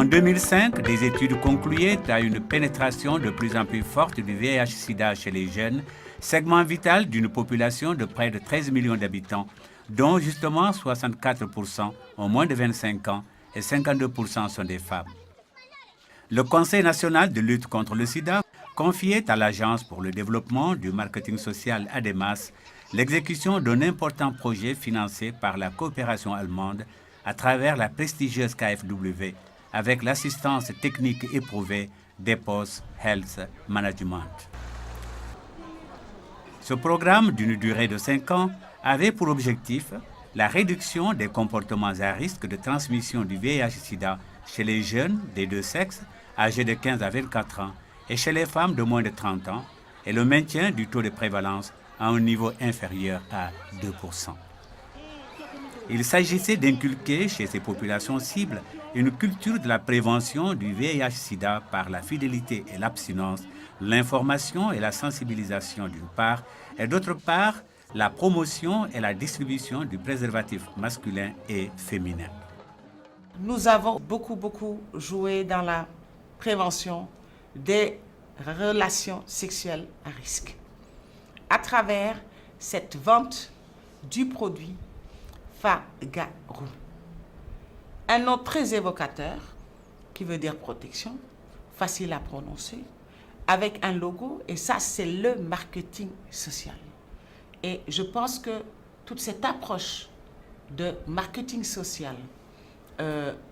En 2005, des études concluaient à une pénétration de plus en plus forte du VIH-Sida chez les jeunes, segment vital d'une population de près de 13 millions d'habitants, dont justement 64% ont moins de 25 ans et 52% sont des femmes. Le Conseil national de lutte contre le sida confiait à l'Agence pour le développement du marketing social ADEMAS l'exécution d'un important projet financé par la coopération allemande à travers la prestigieuse KfW avec l'assistance technique éprouvée d'EPOS Health Management. Ce programme d'une durée de 5 ans avait pour objectif la réduction des comportements à risque de transmission du VIH-Sida chez les jeunes des deux sexes âgés de 15 à 24 ans et chez les femmes de moins de 30 ans et le maintien du taux de prévalence à un niveau inférieur à 2%. Il s'agissait d'inculquer chez ces populations cibles une culture de la prévention du VIH-Sida par la fidélité et l'abstinence, l'information et la sensibilisation d'une part, et d'autre part, la promotion et la distribution du préservatif masculin et féminin. Nous avons beaucoup joué dans la prévention des relations sexuelles à risque à travers cette vente du produit Fagaru. Un nom très évocateur qui veut dire protection, facile à prononcer, avec un logo, et ça c'est le marketing social. Et je pense que toute cette approche de marketing social,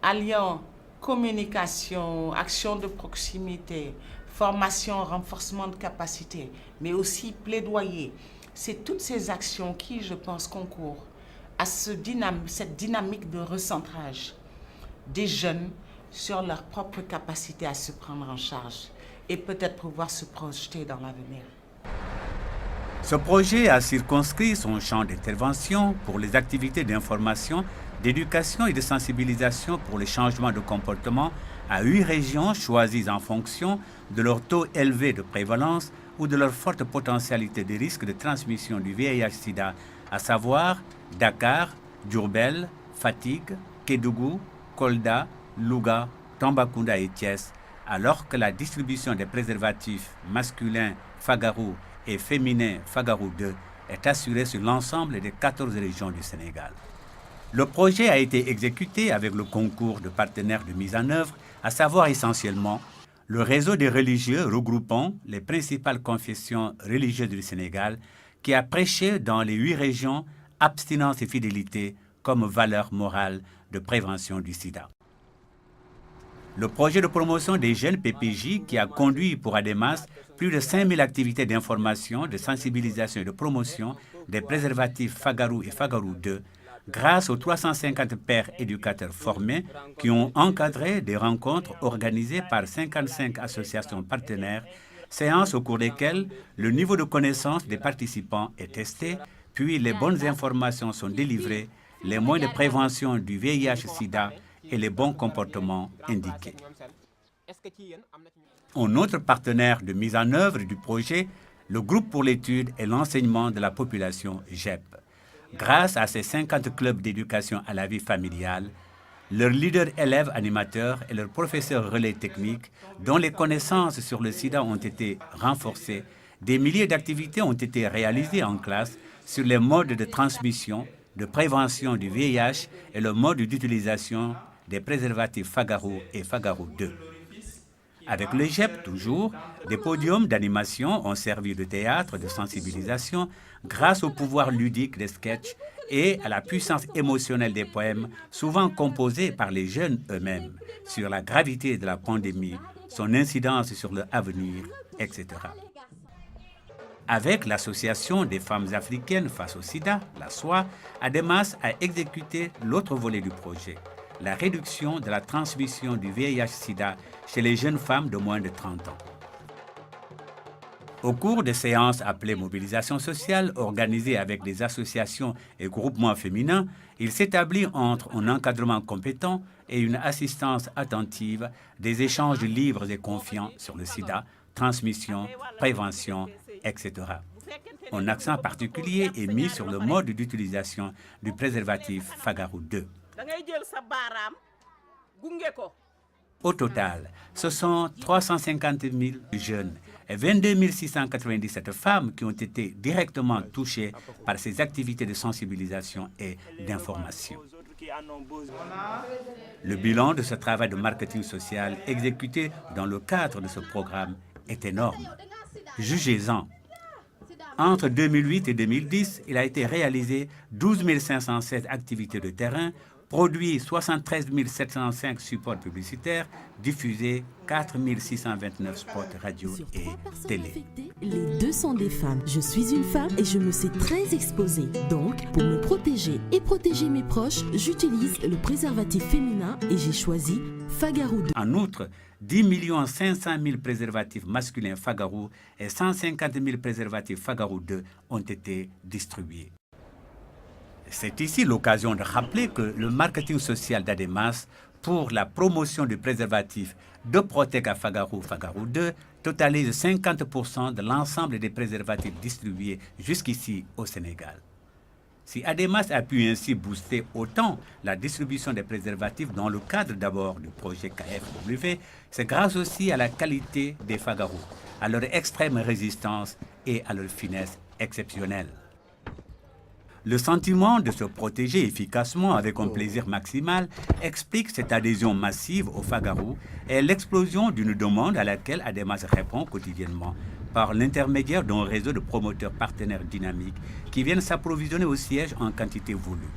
alliant communication, action de proximité, formation, renforcement de capacité, mais aussi plaidoyer, c'est toutes ces actions qui, je pense, concourent à cette dynamique de recentrage des jeunes sur leur propre capacité à se prendre en charge et peut-être pouvoir se projeter dans l'avenir. Ce projet a circonscrit son champ d'intervention pour les activités d'information, d'éducation et de sensibilisation pour les changements de comportement à 8 régions choisies en fonction de leur taux élevé de prévalence ou de leur forte potentialité de risque de transmission du VIH-Sida, à savoir Dakar, Diourbel, Fatick, Kédougou, Kolda, Louga, Tambacounda et Thiès, alors que la distribution des préservatifs masculins Fagaru et féminins Fagaru 2 est assurée sur l'ensemble des 14 régions du Sénégal. Le projet a été exécuté avec le concours de partenaires de mise en œuvre, à savoir essentiellement le réseau des religieux regroupant les principales confessions religieuses du Sénégal, qui a prêché dans les 8 régions abstinence et fidélité comme valeur morale de prévention du sida. Le projet de promotion des jeunes PPJ qui a conduit pour ADEMAS plus de 5000 activités d'information, de sensibilisation et de promotion des préservatifs Fagaru et Fagaru 2 grâce aux 350 pères éducateurs formés qui ont encadré des rencontres organisées par 55 associations partenaires, séances au cours desquelles le niveau de connaissance des participants est testé, puis les bonnes informations sont délivrées, les moyens de prévention du VIH-Sida et les bons comportements indiqués. Un autre partenaire de mise en œuvre du projet, le groupe pour l'étude et l'enseignement de la population GEP. Grâce à ces 50 clubs d'éducation à la vie familiale, leurs leaders élèves animateurs et leurs professeurs relais techniques, dont les connaissances sur le sida ont été renforcées, des milliers d'activités ont été réalisées en classe sur les modes de transmission, de prévention du VIH et le mode d'utilisation des préservatifs Fagaru et Fagaru 2. Avec le GEP toujours, des podiums d'animation ont servi de théâtre de sensibilisation grâce au pouvoir ludique des sketchs et à la puissance émotionnelle des poèmes, souvent composés par les jeunes eux-mêmes, sur la gravité de la pandémie, son incidence sur leur avenir, etc. Avec l'Association des femmes africaines face au sida, la SOA, ADEMAS a exécuté l'autre volet du projet, la réduction de la transmission du VIH-Sida chez les jeunes femmes de moins de 30 ans. Au cours des séances appelées mobilisation sociale organisées avec des associations et groupements féminins, il s'établit entre un encadrement compétent et une assistance attentive des échanges libres et confiants sur le sida, transmission, prévention, etc. Un accent particulier est mis sur le mode d'utilisation du préservatif Fagaru 2. Au total, ce sont 350 000 jeunes et 22 697 femmes qui ont été directement touchées par ces activités de sensibilisation et d'information. Le bilan de ce travail de marketing social exécuté dans le cadre de ce programme est énorme. Jugez-en. Entre 2008 et 2010, il a été réalisé 12 516 activités de terrain, produit 73 705 supports publicitaires, diffusé 4 629 spots radio et télé. Les deux sont des femmes. Je suis une femme et je me sais très exposée. Donc, pour me protéger et protéger mes proches, j'utilise le préservatif féminin et j'ai choisi Fagaro 2. En outre, 10 500 000 préservatifs masculins Fagaro et 150 000 préservatifs Fagaro 2 ont été distribués. C'est ici l'occasion de rappeler que le marketing social d'Ademas pour la promotion du préservatif de Protega Fagaro 2 totalise 50% de l'ensemble des préservatifs distribués jusqu'ici au Sénégal. Si Ademas a pu ainsi booster autant la distribution des préservatifs dans le cadre d'abord du projet KFW, c'est grâce aussi à la qualité des Fagaro, à leur extrême résistance et à leur finesse exceptionnelle. Le sentiment de se protéger efficacement avec un plaisir maximal explique cette adhésion massive au Fagaro et l'explosion d'une demande à laquelle Ademas répond quotidiennement par l'intermédiaire d'un réseau de promoteurs partenaires dynamiques qui viennent s'approvisionner au siège en quantité voulue.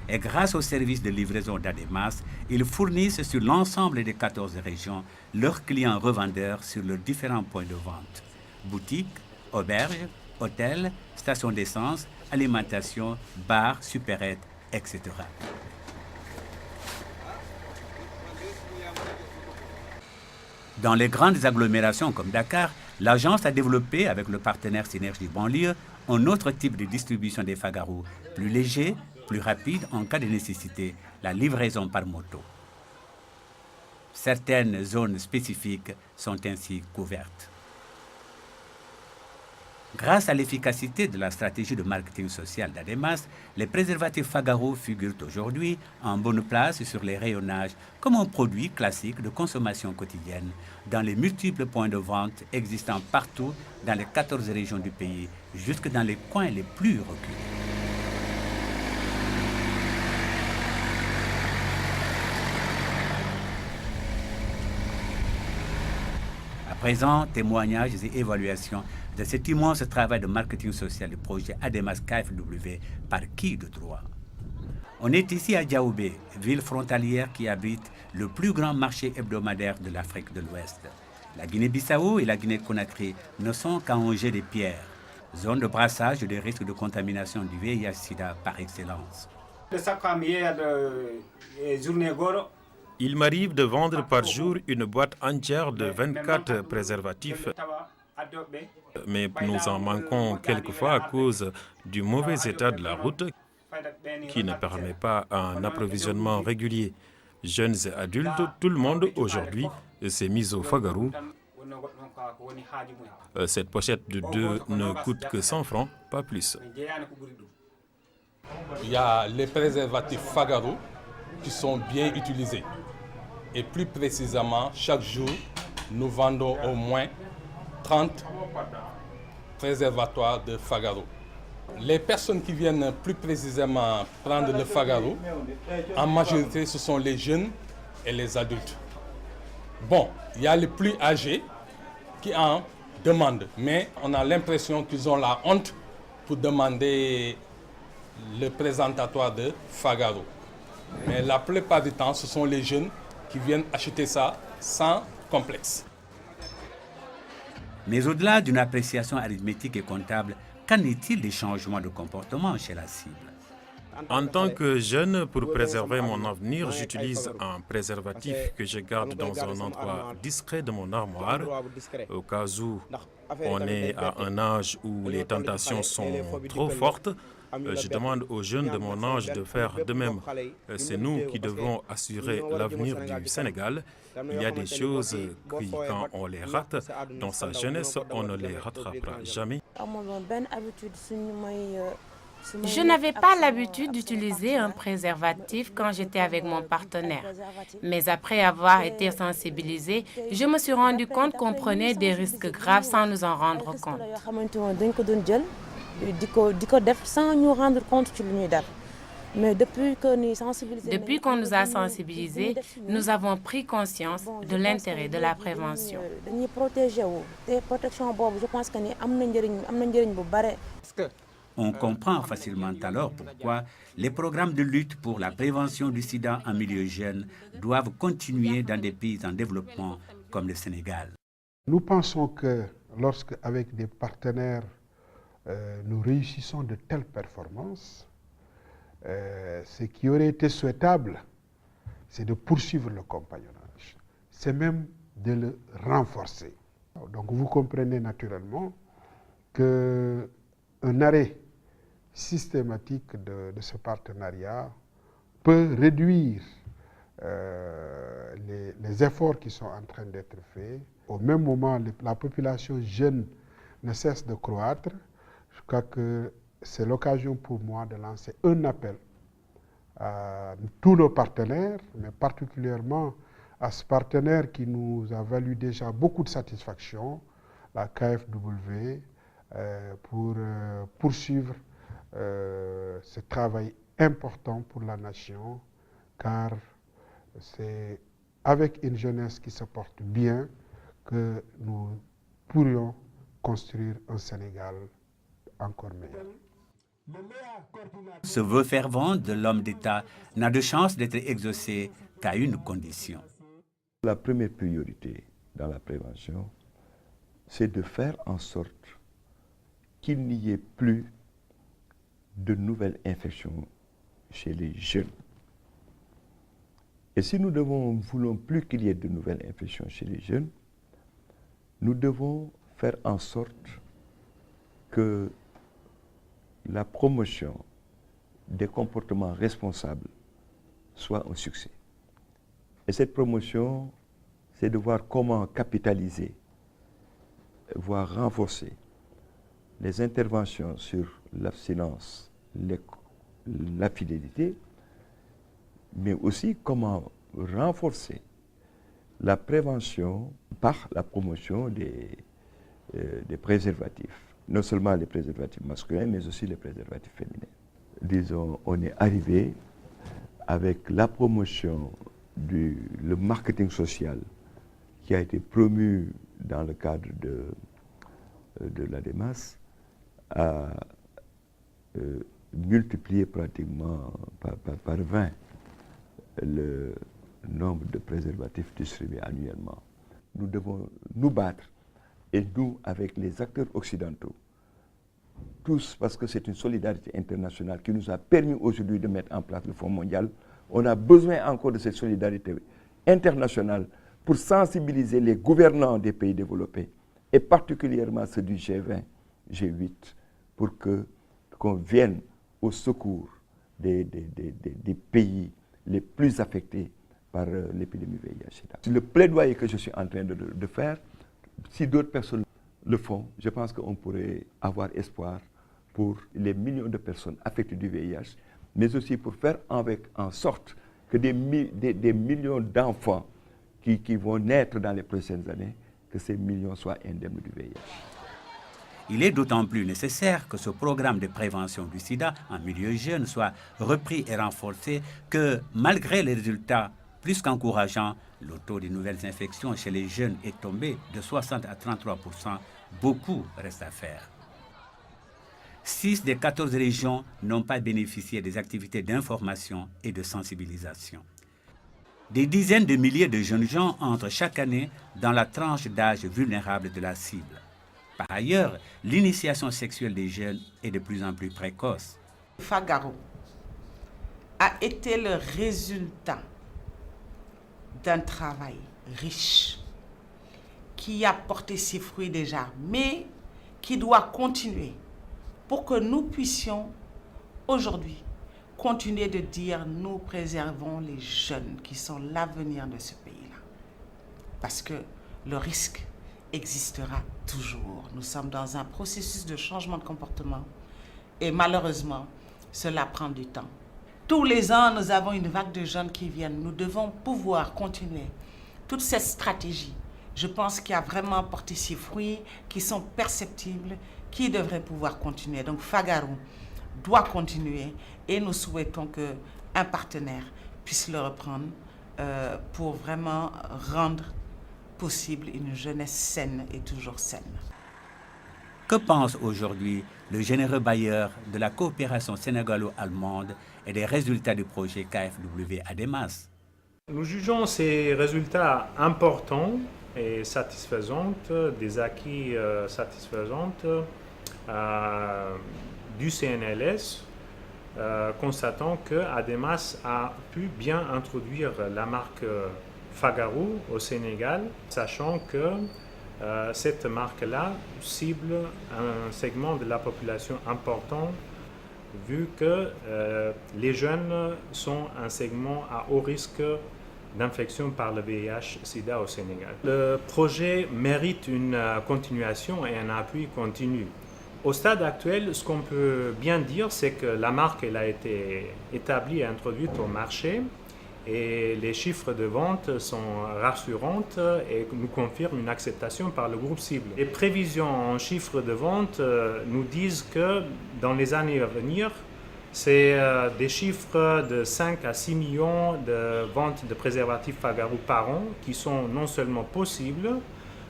Et grâce au service de livraison d'Ademas, ils fournissent sur l'ensemble des 14 régions leurs clients revendeurs sur leurs différents points de vente. Boutiques, auberges, hôtels, stations d'essence, alimentation, bars, supérettes, etc. Dans les grandes agglomérations comme Dakar, l'agence a développé avec le partenaire Synergie Banlieue un autre type de distribution des Fagaro, plus léger, plus rapide en cas de nécessité, la livraison par moto. Certaines zones spécifiques sont ainsi couvertes. Grâce à l'efficacité de la stratégie de marketing social d'Ademas, les préservatifs Fagaro figurent aujourd'hui en bonne place sur les rayonnages comme un produit classique de consommation quotidienne dans les multiples points de vente existants partout dans les 14 régions du pays, jusque dans les coins les plus reculés. À présent, témoignages et évaluations de cet immense travail de marketing social du projet Ademas KFW par qui de droit. On est ici à Diaoubé, ville frontalière qui abrite le plus grand marché hebdomadaire de l'Afrique de l'Ouest. La Guinée-Bissau et la Guinée-Conakry ne sont qu'à un jet de pierre, zone de brassage des risques de contamination du VIH-Sida par excellence. Il m'arrive de vendre par jour une boîte entière de 24 préservatifs, mais nous en manquons quelquefois à cause du mauvais état de la route qui ne permet pas un approvisionnement régulier. Jeunes et adultes, tout le monde aujourd'hui s'est mis au Fagaro. Cette pochette de 2 ne coûte que 100 francs, pas plus. Il y a les préservatifs Fagaro qui sont bien utilisés. Et plus précisément, chaque jour, nous vendons au moins 30 préservatoires de Fagaro. Les personnes qui viennent plus précisément prendre le Fagaro, en majorité, ce sont les jeunes et les adultes. Bon, il y a les plus âgés qui en demandent, mais on a l'impression qu'ils ont la honte pour demander le présentatoire de Fagaro. Mais la plupart du temps, ce sont les jeunes qui viennent acheter ça sans complexe. Mais au-delà d'une appréciation arithmétique et comptable, qu'en est-il des changements de comportement chez la cible? En tant que jeune, pour préserver mon avenir, j'utilise un préservatif que je garde dans un endroit discret de mon armoire, au cas où on est à un âge où les tentations sont trop fortes. Je demande aux jeunes de mon âge de faire de même. C'est nous qui devons assurer l'avenir du Sénégal. Il y a des choses qui, quand on les rate dans sa jeunesse, on ne les rattrapera jamais. Je n'avais pas l'habitude d'utiliser un préservatif quand j'étais avec mon partenaire. Mais après avoir été sensibilisée, je me suis rendu compte qu'on prenait des risques graves sans nous en rendre compte. Depuis qu'on nous a sensibilisés, nous avons pris conscience de l'intérêt de la prévention. On comprend facilement alors pourquoi les programmes de lutte pour la prévention du sida en milieu jeune doivent continuer dans des pays en développement comme le Sénégal. Nous pensons que lorsque, avec des partenaires, nous réussissons de telles performances, ce qui aurait été souhaitable, c'est de poursuivre le compagnonnage. C'est même de le renforcer. Donc vous comprenez naturellement qu'un arrêt systématique de ce partenariat peut réduire les efforts qui sont en train d'être faits. Au même moment, la population jeune ne cesse de croître. Je crois que c'est l'occasion pour moi de lancer un appel à tous nos partenaires, mais particulièrement à ce partenaire qui nous a valu déjà beaucoup de satisfaction, la KfW, pour poursuivre ce travail important pour la nation, car c'est avec une jeunesse qui se porte bien que nous pourrions construire un Sénégal encore meilleur. Ce vœu fervent de l'homme d'État n'a de chance d'être exaucé qu'à une condition. La première priorité dans la prévention, c'est de faire en sorte qu'il n'y ait plus de nouvelles infections chez les jeunes. Et si nous ne voulons plus qu'il y ait de nouvelles infections chez les jeunes, nous devons faire en sorte que la promotion des comportements responsables soit un succès. Et cette promotion, c'est de voir comment capitaliser, voire renforcer les interventions sur l'abstinence, la fidélité, mais aussi comment renforcer la prévention par la promotion des préservatifs. Non seulement les préservatifs masculins, mais aussi les préservatifs féminins. Disons, on est arrivé avec la promotion du marketing social qui a été promu dans le cadre de l'ADEMAS à multiplier pratiquement par 20 le nombre de préservatifs distribués annuellement. Nous devons nous battre, et nous, avec les acteurs occidentaux, tous, parce que c'est une solidarité internationale qui nous a permis aujourd'hui de mettre en place le Fonds mondial. On a besoin encore de cette solidarité internationale pour sensibiliser les gouvernants des pays développés, et particulièrement ceux du G20, G8, pour qu'on vienne au secours des pays les plus affectés par l'épidémie VIH. Le plaidoyer que je suis en train de faire, si d'autres personnes le font, je pense qu'on pourrait avoir espoir pour les millions de personnes affectées du VIH, mais aussi pour faire en sorte que des millions d'enfants qui vont naître dans les prochaines années, que ces millions soient indemnes du VIH. Il est d'autant plus nécessaire que ce programme de prévention du sida en milieu jeune soit repris et renforcé que, malgré les résultats plus qu'encourageants, le taux de nouvelles infections chez les jeunes est tombé de 60 à 33%. Beaucoup reste à faire. 6 des 14 régions n'ont pas bénéficié des activités d'information et de sensibilisation. Des dizaines de milliers de jeunes gens entrent chaque année dans la tranche d'âge vulnérable de la cible. Par ailleurs, l'initiation sexuelle des jeunes est de plus en plus précoce. Fagaro a été le résultat d'un travail riche qui a porté ses fruits déjà, mais qui doit continuer pour que nous puissions aujourd'hui continuer de dire nous préservons les jeunes qui sont l'avenir de ce pays-là. Parce que le risque existera toujours. Nous sommes dans un processus de changement de comportement Et malheureusement, cela prend du temps. Tous les ans, nous avons une vague de jeunes qui viennent. Nous devons pouvoir continuer toute cette stratégie. Je pense qu'il y a vraiment porté ses fruits qui sont perceptibles, qui devraient pouvoir continuer. Donc Fagaro doit continuer et nous souhaitons qu'un partenaire puisse le reprendre pour vraiment rendre possible une jeunesse saine et toujours saine. Que pense aujourd'hui le généreux bailleur de la coopération sénégalo-allemande et des résultats du projet KfW ADEMAS? Nous jugeons ces résultats importants et satisfaisants, des acquis satisfaisants du CNLS, constatant que ADEMAS a pu bien introduire la marque Fagaro au Sénégal, sachant que cette marque-là cible un segment de la population important, vu que les jeunes sont un segment à haut risque d'infection par le VIH-Sida au Sénégal. Le projet mérite une continuation et un appui continu. Au stade actuel, ce qu'on peut bien dire, c'est que la marque elle a été établie et introduite au marché et les chiffres de vente sont rassurants et nous confirment une acceptation par le groupe cible. Les prévisions en chiffres de vente nous disent que dans les années à venir, c'est des chiffres de 5 à 6 millions de ventes de préservatifs Fagaro par an qui sont non seulement possibles,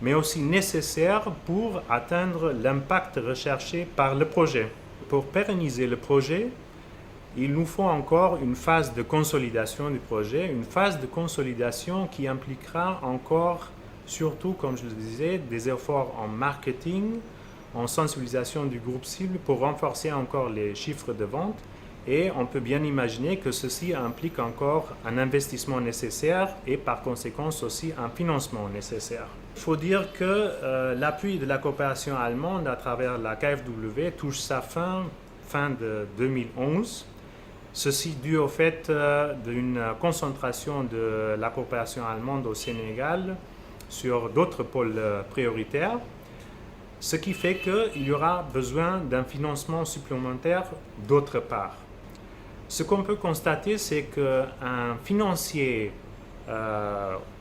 mais aussi nécessaires pour atteindre l'impact recherché par le projet. Pour pérenniser le projet, il nous faut encore une phase de consolidation du projet, une phase de consolidation qui impliquera encore, surtout, comme je le disais, des efforts en marketing, en sensibilisation du groupe cible pour renforcer encore les chiffres de vente. Et on peut bien imaginer que ceci implique encore un investissement nécessaire et par conséquent aussi un financement nécessaire. Il faut dire que l'appui de la coopération allemande à travers la KfW touche sa fin de 2011. Ceci dû au fait d'une concentration de la coopération allemande au Sénégal sur d'autres pôles prioritaires, ce qui fait qu'il y aura besoin d'un financement supplémentaire d'autre part. Ce qu'on peut constater, c'est qu'un financier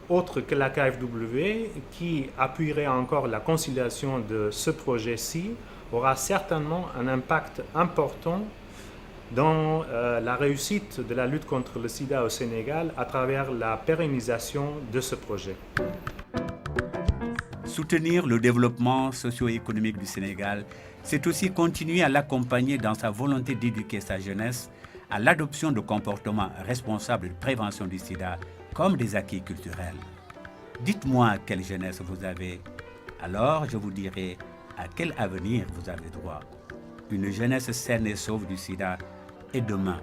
autre que la KfW qui appuierait encore la conciliation de ce projet-ci aura certainement un impact important dans la réussite de la lutte contre le sida au Sénégal à travers la pérennisation de ce projet. Soutenir le développement socio-économique du Sénégal, c'est aussi continuer à l'accompagner dans sa volonté d'éduquer sa jeunesse à l'adoption de comportements responsables de prévention du sida comme des acquis culturels. Dites-moi quelle jeunesse vous avez, alors je vous dirai à quel avenir vous avez droit. Une jeunesse saine et sauve du sida, et demain,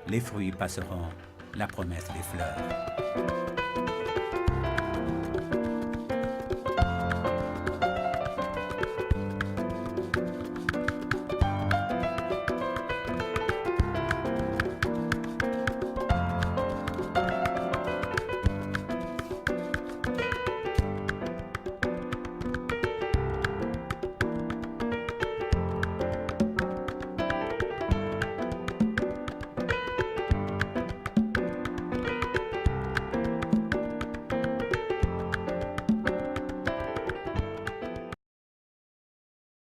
les fruits passeront, la promesse des fleurs.